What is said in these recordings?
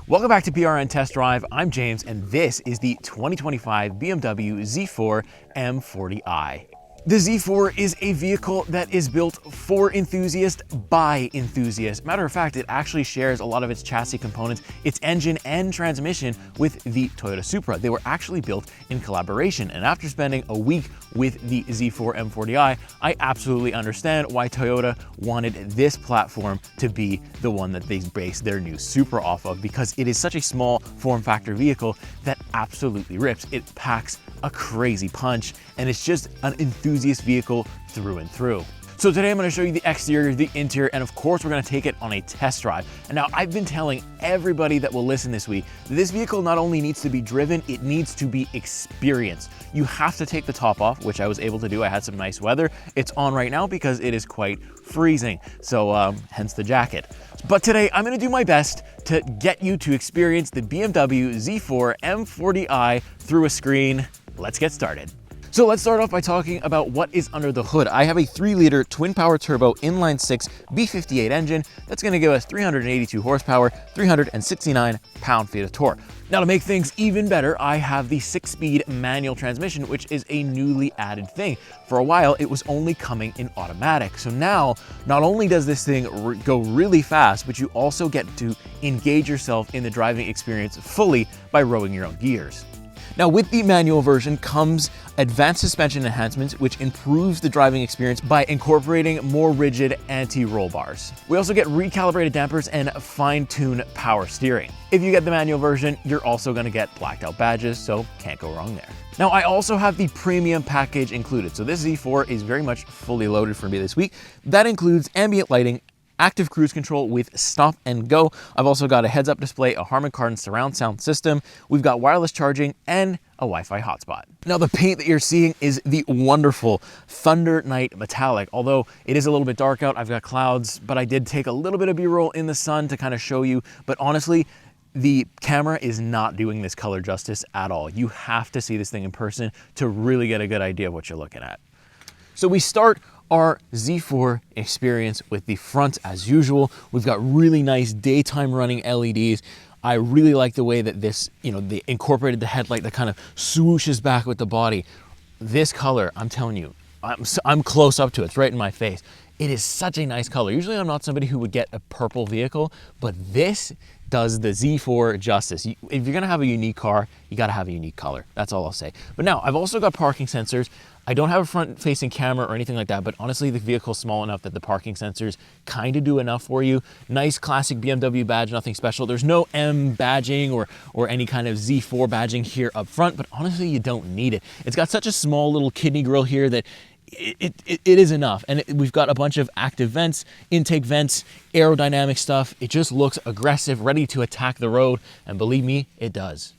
Welcome back to PRN Test Drive. I'm James, and this is the 2025 BMW Z4 M40i. The Z4 is a vehicle that is built for enthusiasts by enthusiasts. Matter of fact, it actually shares a lot of its chassis components, its engine and transmission with the Toyota Supra. They were actually built in collaboration, and after spending a week with the Z4 M40i, I absolutely understand why Toyota wanted this platform to be the one that they base their new Supra off of, because it is such a small form factor vehicle that absolutely rips. It packs a crazy punch, and it's just an enthusiast vehicle through and through. So today I'm going to show you the exterior, the interior, and of course we're going to take it on a test drive. And now I've been telling everybody that will listen this week that this vehicle not only needs to be driven, it needs to be experienced. You have to take the top off, which I was able to do. I had some nice weather. It's on right now because it is quite freezing, so hence the jacket. But today I'm going to do my best to get you to experience the BMW Z4 M40i through a screen. Let's get started. So let's start off by talking about what is under the hood. I have a 3-liter twin-power turbo inline-6 B58 engine that's going to give us 382 horsepower, 369 pound-feet of torque. Now, to make things even better, I have the 6-speed manual transmission, which is a newly added thing. For a while, it was only coming in automatic. So now, not only does this thing go really fast, but you also get to engage yourself in the driving experience fully by rowing your own gears. Now, with the manual version comes advanced suspension enhancements, which improves the driving experience by incorporating more rigid anti-roll bars. We also get recalibrated dampers and fine-tuned power steering. If you get the manual version, you're also going to get blacked out badges, so can't go wrong there. Now, I also have the premium package included. So this Z4 is very much fully loaded for me this week. That includes ambient lighting, active cruise control with stop and go. I've also got a heads-up display, a Harman Kardon surround sound system. We've got wireless charging and a Wi-Fi hotspot. Now, the paint that you're seeing is the wonderful Thunder Night Metallic. Although it is a little bit dark out, I've got clouds, but I did take a little bit of B-roll in the sun to kind of show you. But honestly, the camera is not doing this color justice at all. You have to see this thing in person to really get a good idea of what you're looking at. So we start our Z4 experience with the front as usual. We've got really nice daytime running LEDs. I really like the way that this, they incorporated the headlight that kind of swooshes back with the body. This color, I'm telling you, I'm close up to it. It's right in my face. It is such a nice color. Usually I'm not somebody who would get a purple vehicle, but this does the Z4 justice. If you're gonna have a unique car, you gotta have a unique color. That's all I'll say. But now, I've also got parking sensors. I don't have a front-facing camera or anything like that, but honestly, the vehicle's small enough that the parking sensors kind of do enough for you. Nice classic BMW badge, nothing special. There's no M badging or any kind of Z4 badging here up front, but honestly, you don't need it. It's got such a small little kidney grill here that it is enough. And we've got a bunch of active vents, intake vents, aerodynamic stuff. It just looks aggressive, ready to attack the road, and believe me, it does.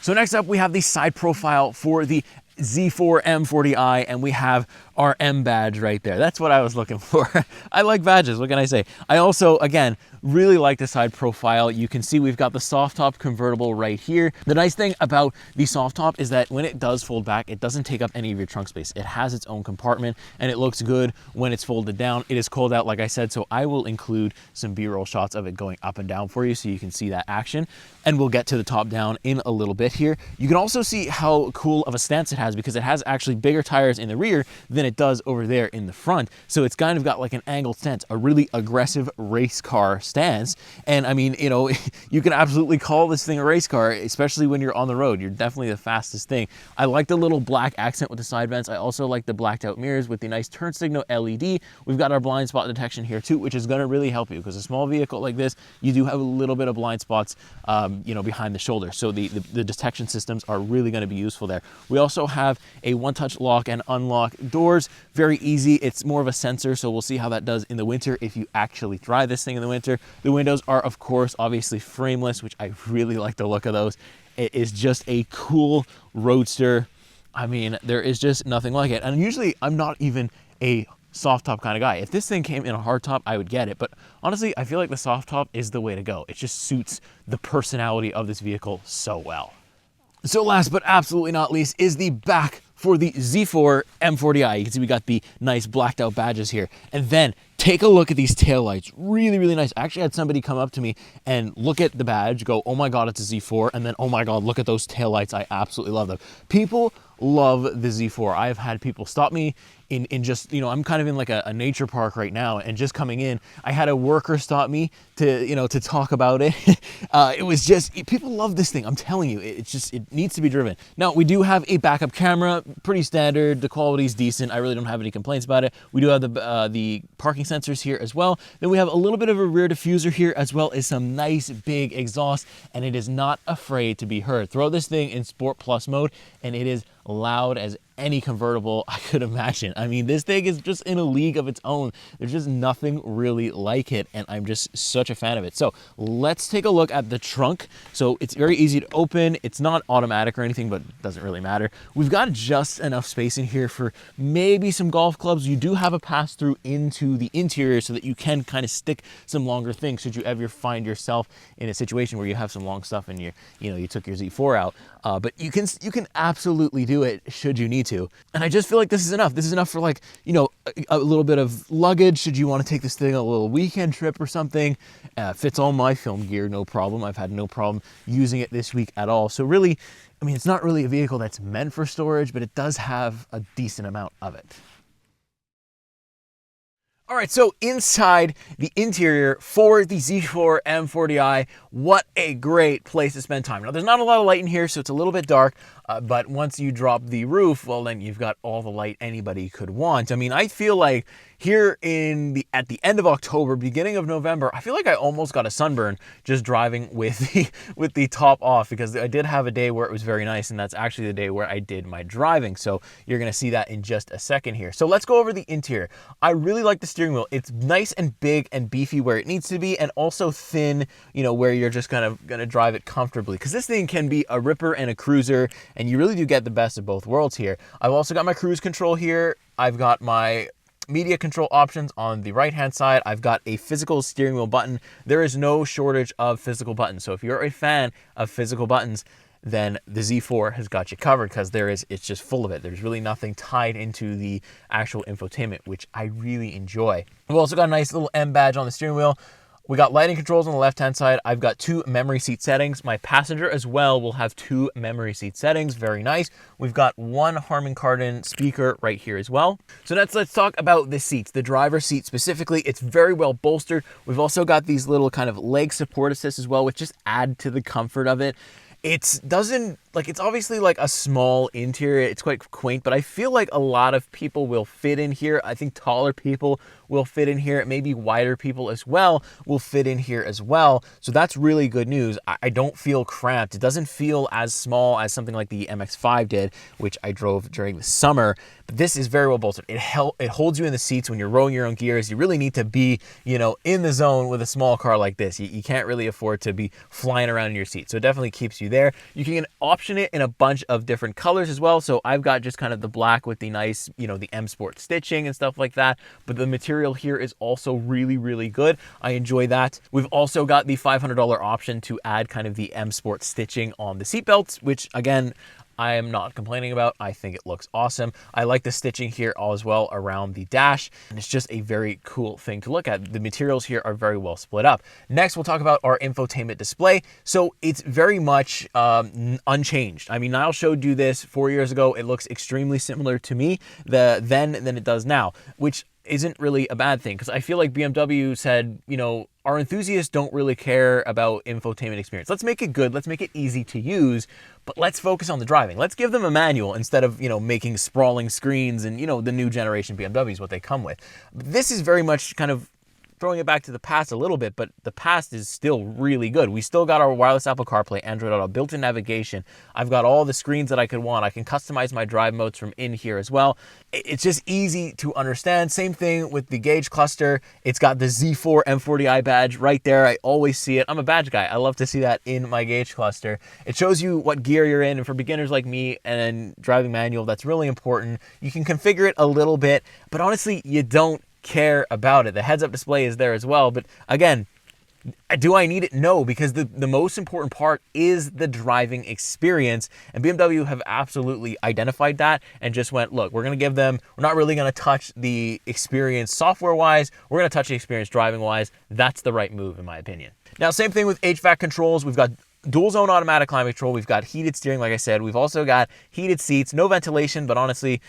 So next up, we have the side profile for the Z4 M40i, and we have our M badge right there. That's what I was looking for. I like badges, what can I say? I also, again, really like the side profile. You can see we've got the soft top convertible right here. The nice thing about the soft top is that when it does fold back, it doesn't take up any of your trunk space. It has its own compartment, and it looks good when it's folded down. It is cold out, like I said, so I will include some B-roll shots of it going up and down for you so you can see that action. And we'll get to the top down in a little bit here. You can also see how cool of a stance it has because it has actually bigger tires in the rear than it does over there in the front. So it's kind of got like an angled stance, a really aggressive race car stance. And I mean, you can absolutely call this thing a race car, especially when you're on the road. You're definitely the fastest thing. I like the little black accent with the side vents. I also like the blacked out mirrors with the nice turn signal LED. We've got our blind spot detection here too, which is going to really help you because a small vehicle like this, you do have a little bit of blind spots, behind the shoulder. So the detection systems are really going to be useful there. We also have a one-touch lock and unlock doors. Very easy. It's more of a sensor, so we'll see how that does in the winter if you actually drive this thing in the winter. The windows are, of course, obviously frameless, which I really like the look of those. It is just a cool roadster. I mean, there is just nothing like it. And usually I'm not even a soft top kind of guy. If this thing came in a hard top, I would get it. But honestly, I feel like the soft top is the way to go. It just suits the personality of this vehicle so well. So last but absolutely not least is the back for the Z4 M40i. You can see we got the nice blacked out badges here. And then take a look at these taillights. Really, really nice. I actually had somebody come up to me and look at the badge, go, oh my God, it's a Z4. And then, oh my God, look at those taillights. I absolutely love them. People love the Z4. I've had people stop me in just, you know, I'm kind of in like a nature park right now, and just coming in, I had a worker stop me to, you know, to talk about it. It was just, people love this thing. I'm telling you, it needs to be driven. Now, we do have a backup camera, pretty standard. The quality is decent. I really don't have any complaints about it. We do have the parking sensors here as well. Then we have a little bit of a rear diffuser here, as well as some nice big exhaust, and it is not afraid to be heard. Throw this thing in Sport Plus mode, and it is loud as any convertible I could imagine. I mean, this thing is just in a league of its own. There's just nothing really like it, and I'm just such a fan of it. So let's take a look at the trunk. So it's very easy to open. It's not automatic or anything, but it doesn't really matter. We've got just enough space in here for maybe some golf clubs. You do have a pass through into the interior so that you can kind of stick some longer things should you ever find yourself in a situation where you have some long stuff and you took your Z4 out. But you can absolutely do it should you need to. And I just feel like this is enough. This is enough for, like, you know, a little bit of luggage should you want to take this thing on a little weekend trip or something. Fits all my film gear, no problem. I've had no problem using it this week at all. So really, I mean, it's not really a vehicle that's meant for storage, but it does have a decent amount of it. All right, so inside the interior for the Z4 M40i, what a great place to spend time. Now, there's not a lot of light in here, so it's a little bit dark, but once you drop the roof, well, then you've got all the light anybody could want. I mean, I feel like here at the end of October, beginning of November, I feel like I almost got a sunburn just driving with the top off, because I did have a day where it was very nice, and that's actually the day where I did my driving. So you're gonna see that in just a second here. So let's go over the interior. I really like the steering wheel. It's nice and big and beefy where it needs to be, and also thin, you know, where you're just kind of gonna drive it comfortably, because this thing can be a ripper and a cruiser, and you really do get the best of both worlds here. I've also got my cruise control here. I've got my media control options on the right hand side. I've got a physical steering wheel button. There is no shortage of physical buttons. So if you're a fan of physical buttons, then the Z4 has got you covered, because it's just full of it. There's really nothing tied into the actual infotainment, which I really enjoy. We've also got a nice little M badge on the steering wheel. We got lighting controls on the left-hand side. I've got 2 memory seat settings. My passenger as well will have 2 memory seat settings. Very nice. We've got 1 Harman Kardon speaker right here as well. So let's talk about the seats. The driver's seat specifically, it's very well bolstered. We've also got these little kind of leg support assists as well, which just add to the comfort of it. It's obviously like a small interior. It's quite quaint, but I feel like a lot of people will fit in here. I think taller people will fit in here. Maybe wider people as well will fit in here as well. So that's really good news. I don't feel cramped. It doesn't feel as small as something like the MX-5 did, which I drove during the summer. But this is very well bolstered. It holds you in the seats when you're rowing your own gears. You really need to be, you know, in the zone with a small car like this. You can't really afford to be flying around in your seat. So it definitely keeps you there. You can option it in a bunch of different colors as well. So I've got just kind of the black with the nice, you know, the M Sport stitching and stuff like that. But the material here is also really, really good. I enjoy that. We've also got the $500 option to add kind of the M Sport stitching on the seatbelts, which again, I am not complaining about. I think it looks awesome. I like the stitching here as well around the dash, and it's just a very cool thing to look at. The materials here are very well split up. Next, we'll talk about our infotainment display. So it's very much unchanged. I mean, Niall showed you this 4 years ago. It looks extremely similar to me then than it does now, which isn't really a bad thing, because I feel like BMW said, you know, our enthusiasts don't really care about infotainment experience. Let's make it good. Let's make it easy to use, but let's focus on the driving. Let's give them a manual instead of, you know, making sprawling screens and, you know, the new generation BMWs, what they come with. This is very much kind of throwing it back to the past a little bit, but the past is still really good. We still got our wireless Apple CarPlay, Android Auto, built-in navigation. I've got all the screens that I could want. I can customize my drive modes from in here as well. It's just easy to understand. Same thing with the gauge cluster. It's got the Z4 M40i badge right there. I always see it. I'm a badge guy. I love to see that in my gauge cluster. It shows you what gear you're in, and for beginners like me and driving manual, that's really important. You can configure it a little bit, but honestly, you don't care about it. The heads-up display is there as well, but again, Do I need it? No, because the most important part is the driving experience. And BMW have absolutely identified that and just went, look, we're going to give them, we're not really going to touch the experience software-wise. We're going to touch the experience driving-wise. That's the right move, in my opinion. Now, same thing with HVAC controls. We've got dual zone automatic climate control. We've got heated steering, like I said. We've also got heated seats, no ventilation, but honestly,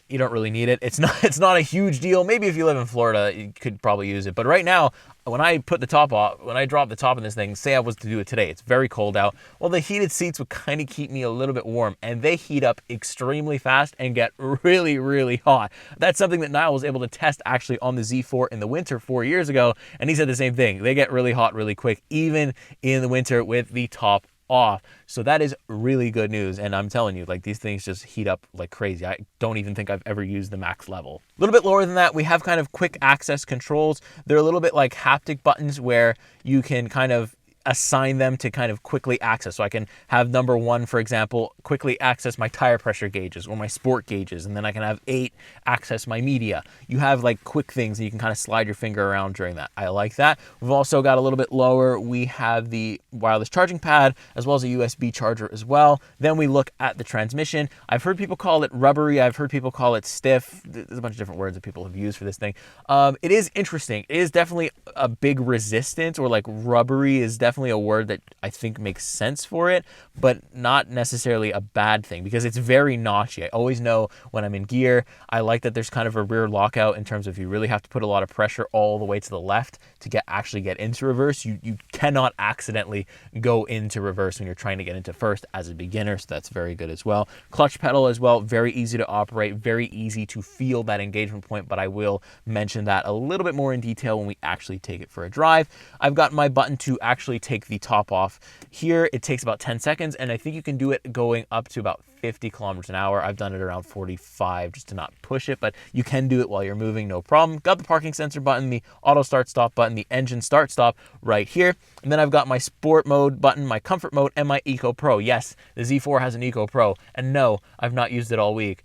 you don't really need it. It's not a huge deal. Maybe if you live in Florida, you could probably use it. But right now, when I put the top off, when I drop the top of this thing, say I was to do it today, it's very cold out. Well, the heated seats would kind of keep me a little bit warm, and they heat up extremely fast and get really, really hot. That's something that Niall was able to test actually on the Z4 in the winter 4 years ago, and he said the same thing. They get really hot really quick, even in the winter with the top off. So that is really good news. And I'm telling you, like, these things just heat up like crazy. I don't even think I've ever used the max level. A little bit lower than that, we have kind of quick access controls. They're a little bit like haptic buttons where you can kind of assign them to kind of quickly access. So I can have number 1, for example, quickly access my tire pressure gauges or my sport gauges, and then I can have 8 access my media. You have like quick things and you can kind of slide your finger around during that. I like that. We've also got a little bit lower, we have the wireless charging pad as well as a USB charger as well. Then we look at the transmission. I've heard people call it rubbery. I've heard people call it stiff. There's a bunch of different words that people have used for this thing. It is interesting. It is definitely a big resistance, or like rubbery is definitely a word that I think makes sense for it, but not necessarily a bad thing because it's very notchy. I always know when I'm in gear. I like that there's kind of a rear lockout in terms of you really have to put a lot of pressure all the way to the left to actually get into reverse. You cannot accidentally go into reverse when you're trying to get into first as a beginner, so that's very good as well. Clutch pedal as well, very easy to operate, very easy to feel that engagement point, but I will mention that a little bit more in detail when we actually take it for a drive. I've got my button to actually take the top off here. It takes about 10 seconds, and I think you can do it going up to about 50 kilometers an hour. I've done it around 45 just to not push it, but you can do it while you're moving, no problem. Got the parking sensor button, the auto start stop button, the engine start stop right here. And then I've got my sport mode button, my comfort mode, and my Eco Pro. Yes, the Z4 has an Eco Pro, and no, I've not used it all week.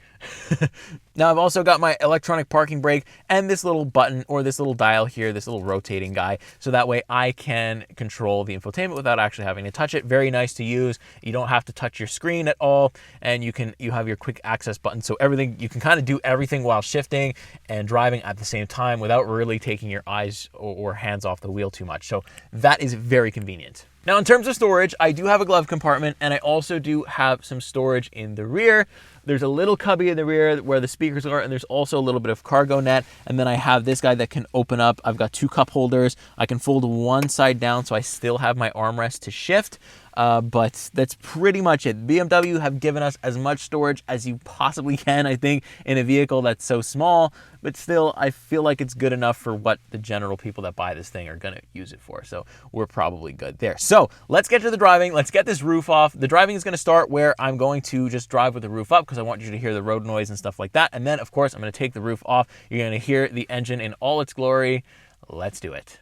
Now I've also got my electronic parking brake and this little button, or this little dial here, this little rotating guy, so that way I can control the infotainment without actually having to touch it. Very nice to use. You don't have to touch your screen at all, and you have your quick access button, so everything, you can kind of do everything while shifting and driving at the same time without really taking your eyes or hands off the wheel too much. So that is very convenient. Now, in terms of storage, I do have a glove compartment, and I also do have some storage in the rear. There's a little cubby in the rear where the speakers are, and there's also a little bit of cargo net. And then I have this guy that can open up. I've got 2 cup holders. I can fold one side down, so I still have my armrest to shift. But that's pretty much it. BMW have given us as much storage as you possibly can, I think, in a vehicle that's so small. But still, I feel like it's good enough for what the general people that buy this thing are going to use it for. So we're probably good there. So let's get to the driving. Let's get this roof off. The driving is going to start where I'm going to just drive with the roof up because I want you to hear the road noise and stuff like that. And then, of course, I'm going to take the roof off. You're going to hear the engine in all its glory. Let's do it.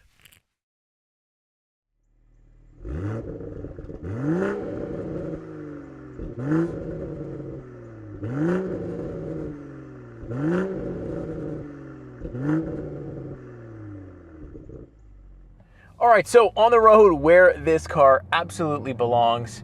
All right, so on the road where this car absolutely belongs,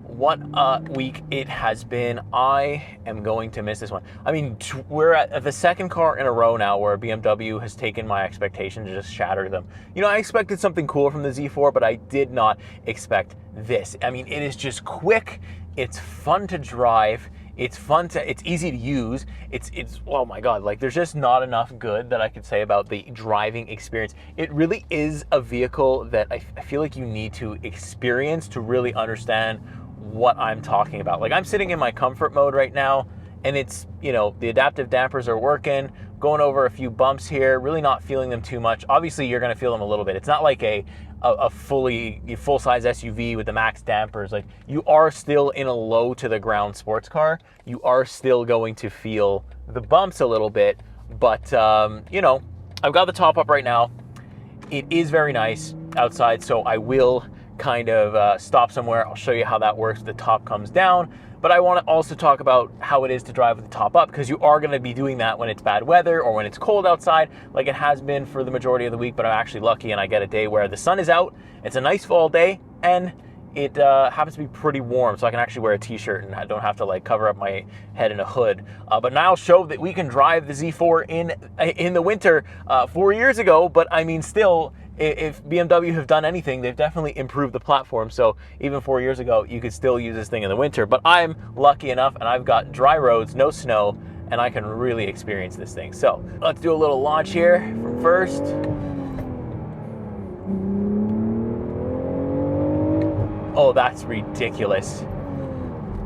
what a week it has been. I am going to miss this one. I mean, we're at the second car in a row now where BMW has taken my expectations and just shattered them. You know, I expected something cool from the Z4, but I did not expect this. I mean, it is just quick. It's fun to drive. It's fun to, it's easy to use. It's, oh my God, like there's just not enough good that I could say about the driving experience. It really is a vehicle that I feel like you need to experience to really understand what I'm talking about. Like I'm sitting in my comfort mode right now, and it's, you know, the adaptive dampers are working, going over a few bumps here, really not feeling them too much. Obviously you're gonna feel them a little bit. It's not like a full-size SUV with the max dampers. Like you are still in a low to the ground sports car. You are still going to feel the bumps a little bit, but you know, I've got the top up right now. It is very nice outside, so I will kind of stop somewhere, I'll show you how that works. The top comes down. But I want to also talk about how it is to drive with the top up, because you are going to be doing that when it's bad weather or when it's cold outside, like it has been for the majority of the week. But I'm actually lucky and I get a day where the sun is out, it's a nice fall day, and it happens to be pretty warm, so I can actually wear a t-shirt and I don't have to like cover up my head in a hood. But now I'll show that we can drive the Z4 in the winter 4 years ago, but I mean still, if BMW have done anything, they've definitely improved the platform. So even 4 years ago, you could still use this thing in the winter. But I'm lucky enough and I've got dry roads, no snow, and I can really experience this thing. So let's do a little launch here from first. Oh, that's ridiculous.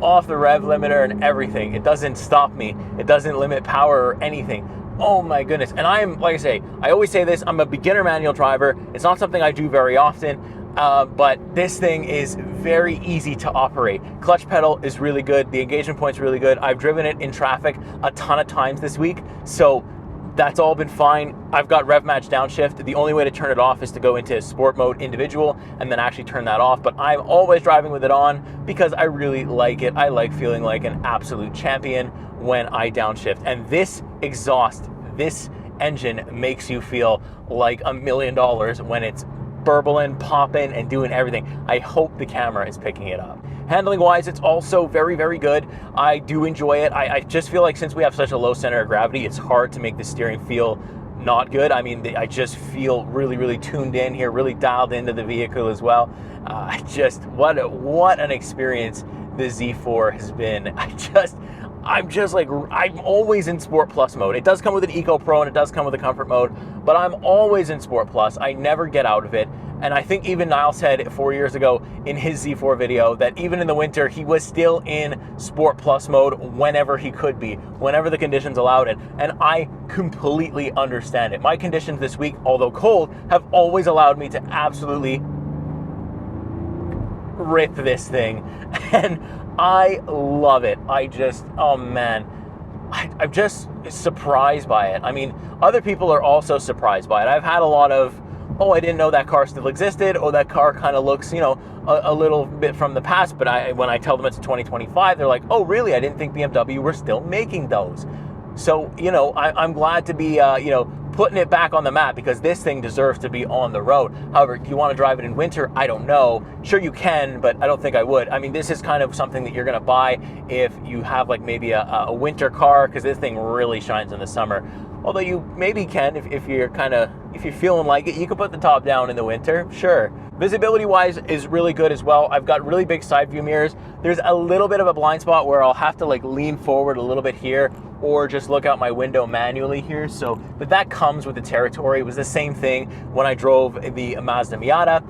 Off the rev limiter and everything. It doesn't stop me. It doesn't limit power or anything. Oh my goodness. And I'm, like I say, I always say this, I'm a beginner manual driver. It's not something I do very often, but this thing is very easy to operate. Clutch pedal is really good. The engagement point's really good. I've driven it in traffic a ton of times this week, so that's all been fine. I've got rev match downshift. The only way to turn it off is to go into sport mode individual and then actually turn that off. But I'm always driving with it on because I really like it. I like feeling like an absolute champion when I downshift. And this exhaust, this engine makes you feel like $1 million when it's burbling, popping, and doing everything. I hope the camera is picking it up. Handling wise, it's also very, very good. I do enjoy it. I just feel like since we have such a low center of gravity, it's hard to make the steering feel not good. I mean, I just feel really, really tuned in here, really dialed into the vehicle as well. What an experience the Z4 has been. I'm always in Sport Plus mode. It does come with an Eco Pro and it does come with a Comfort mode, but I'm always in Sport Plus. I never get out of it. And I think even Niall said 4 years ago in his Z4 video that even in the winter, he was still in Sport Plus mode whenever he could be, whenever the conditions allowed it. And I completely understand it. My conditions this week, although cold, have always allowed me to absolutely rip this thing. And I love it. Oh man, I'm just surprised by it. I mean, other people are also surprised by it. I've had a lot of, oh, I didn't know that car still existed, or that car kind of looks, you know, a little bit from the past. But when I tell them it's 2025, they're like, oh, really? I didn't think BMW were still making those. So, you know, I'm glad to be, you know, putting it back on the map, because this thing deserves to be on the road. However, do you want to drive it in winter? I don't know. Sure you can, but I don't think I would. I mean, this is kind of something that you're going to buy if you have like maybe a winter car, because this thing really shines in the summer. Although you maybe can, if you're feeling like it, you can put the top down in the winter, sure. Visibility wise is really good as well. I've got really big side view mirrors. There's a little bit of a blind spot where I'll have to like lean forward a little bit here, or just look out my window manually here. So, but that comes with the territory. It was the same thing when I drove the Mazda Miata.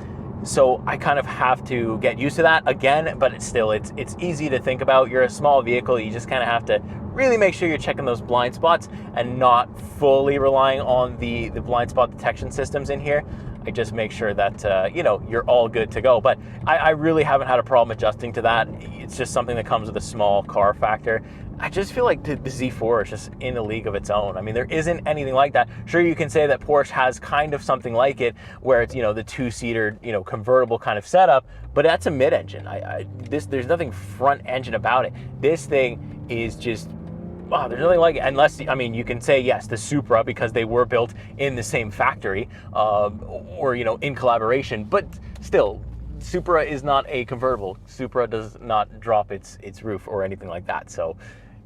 So I kind of have to get used to that again, but it's easy to think about. You're a small vehicle. You just kind of have to really make sure you're checking those blind spots and not fully relying on the blind spot detection systems in here. I just make sure that, you know, you're all good to go. But I really haven't had a problem adjusting to that. It's just something that comes with a small car factor. I just feel like the Z4 is just in a league of its own. I mean, there isn't anything like that. Sure, you can say that Porsche has kind of something like it, where it's, you know, the two-seater, you know, convertible kind of setup, but that's a mid-engine. There's nothing front engine about it. This thing is just, wow, there's nothing like it, unless, I mean, you can say, yes, the Supra, because they were built in the same factory, or, you know, in collaboration, but still, Supra is not a convertible. Supra does not drop its roof or anything like that. So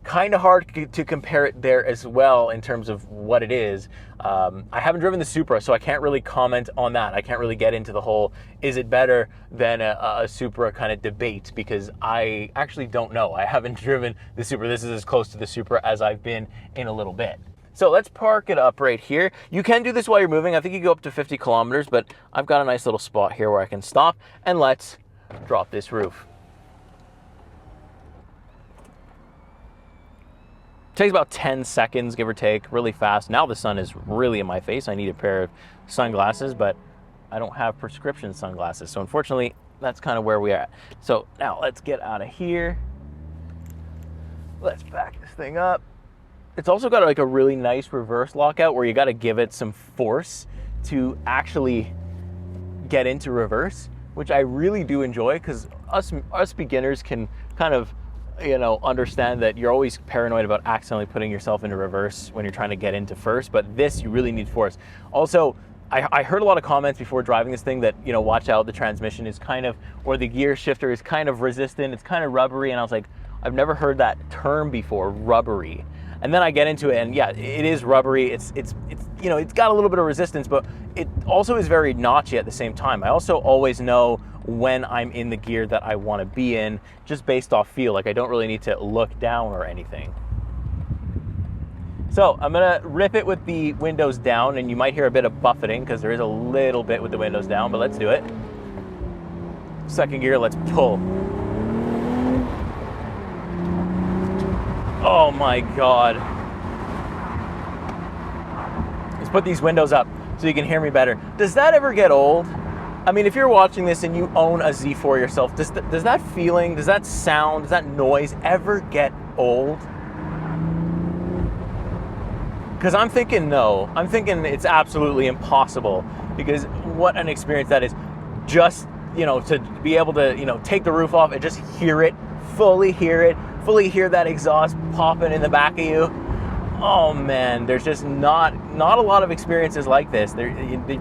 kind of hard to compare it there as well in terms of what it is. I haven't driven the Supra, so I can't really comment on that. I can't really get into the whole, is it better than a Supra kind of debate, because I actually don't know. I haven't driven the Supra. This is as close to the Supra as I've been in a little bit. So let's park it up right here. You can do this while you're moving. I think you go up to 50 kilometers, but I've got a nice little spot here where I can stop, and let's drop this roof. Takes about 10 seconds, give or take, really fast. Now the sun is really in my face. I need a pair of sunglasses, but I don't have prescription sunglasses. So unfortunately, that's kind of where we are at. So now let's get out of here. Let's back this thing up. It's also got like a really nice reverse lockout where you got to give it some force to actually get into reverse. which I really do enjoy, because us beginners can kind of, you know, understand that you're always paranoid about accidentally putting yourself into reverse when you're trying to get into first, but this you really need force. Also, I heard a lot of comments before driving this thing that, you know, watch out, the transmission is kind of, or the gear shifter is kind of resistant, it's kind of rubbery, and I was like, I've never heard that term before, rubbery. And then I get into it, and yeah, it is rubbery. It's you know, it's got a little bit of resistance, but it also is very notchy at the same time. I also always know when I'm in the gear that I want to be in, just based off feel. Like, I don't really need to look down or anything. So I'm gonna rip it with the windows down, and you might hear a bit of buffeting because there is a little bit with the windows down, but let's do it. Second gear, let's pull. Oh my God. Let's put these windows up so you can hear me better. Does that ever get old? I mean, if you're watching this and you own a Z4 yourself, does that feeling, does that sound, does that noise ever get old? Because I'm thinking no. I'm thinking it's absolutely impossible, because what an experience that is. Just, you know, to be able to, you know, take the roof off and just hear it, fully hear that exhaust popping in the back of you. Oh man, there's just not a lot of experiences like this. They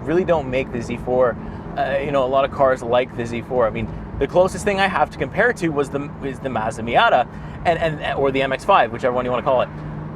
really don't make the Z4, you know, a lot of cars like the Z4. I mean, the closest thing I have to compare to is the Mazda Miata, or the MX-5, whichever one you want to call it.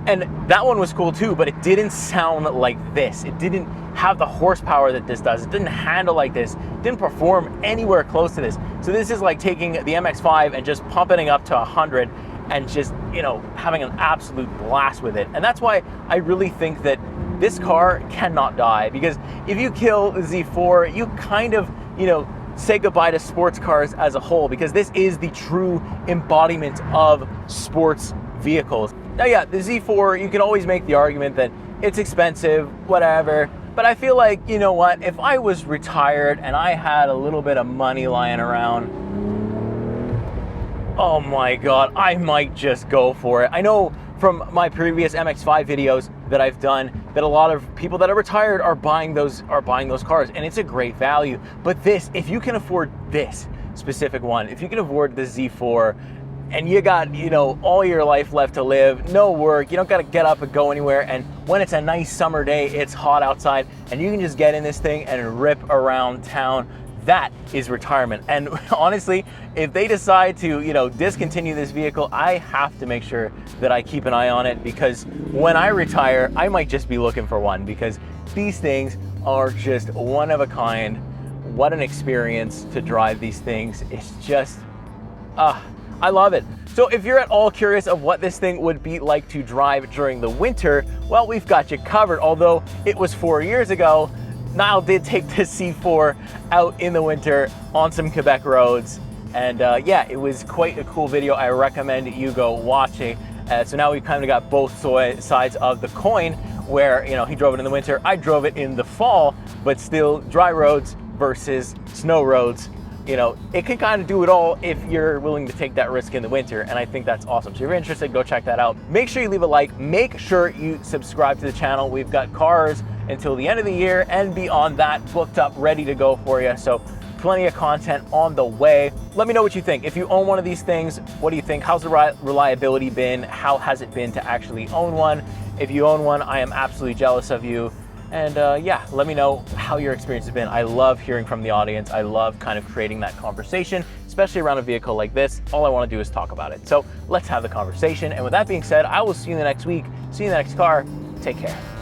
And that one was cool too, but it didn't sound like this. It didn't have the horsepower that this does. It didn't handle like this. It didn't perform anywhere close to this. So this is like taking the MX-5 and just pumping it up to 100 and just, you know, having an absolute blast with it. And that's why I really think that this car cannot die, because if you kill the Z4, you kind of, you know, say goodbye to sports cars as a whole, because this is the true embodiment of sports vehicles. Now, yeah, the Z4, you can always make the argument that it's expensive, whatever, but I feel like, you know what, if I was retired and I had a little bit of money lying around, oh my God, I might just go for it. I know from my previous MX-5 videos that I've done that a lot of people that are retired are buying those cars, and it's a great value. But this, if you can afford this specific one, if you can afford the Z4, and you got, you know, all your life left to live, no work, you don't got to get up and go anywhere, and when it's a nice summer day, it's hot outside, and you can just get in this thing and rip around town, that is retirement. And honestly, if they decide to, you know, discontinue this vehicle, I have to make sure that I keep an eye on it, because when I retire, I might just be looking for one, because these things are just one of a kind. What an experience to drive these things. It's just, I love it. So if you're at all curious of what this thing would be like to drive during the winter, well, we've got you covered. Although it was 4 years ago, Niall did take the C4 out in the winter on some Quebec roads. And yeah, it was quite a cool video. I recommend you go watch it. So now we've kind of got both sides of the coin, where, you know, he drove it in the winter, I drove it in the fall, but still dry roads versus snow roads. You know, it can kind of do it all if you're willing to take that risk in the winter, and I think that's awesome. So if you're interested, go check that out. Make sure you leave a like, make sure you subscribe to the channel. We've got cars until the end of the year and beyond that booked up, ready to go for you. So plenty of content on the way. Let me know what you think. If you own one of these things, what do you think? How's the reliability been? How has it been to actually own one? If you own one, I am absolutely jealous of you. And yeah, let me know how your experience has been. I love hearing from the audience. I love kind of creating that conversation, especially around a vehicle like this. All I want to do is talk about it. So let's have the conversation. And with that being said, I will see you in the next week. See you in the next car. Take care.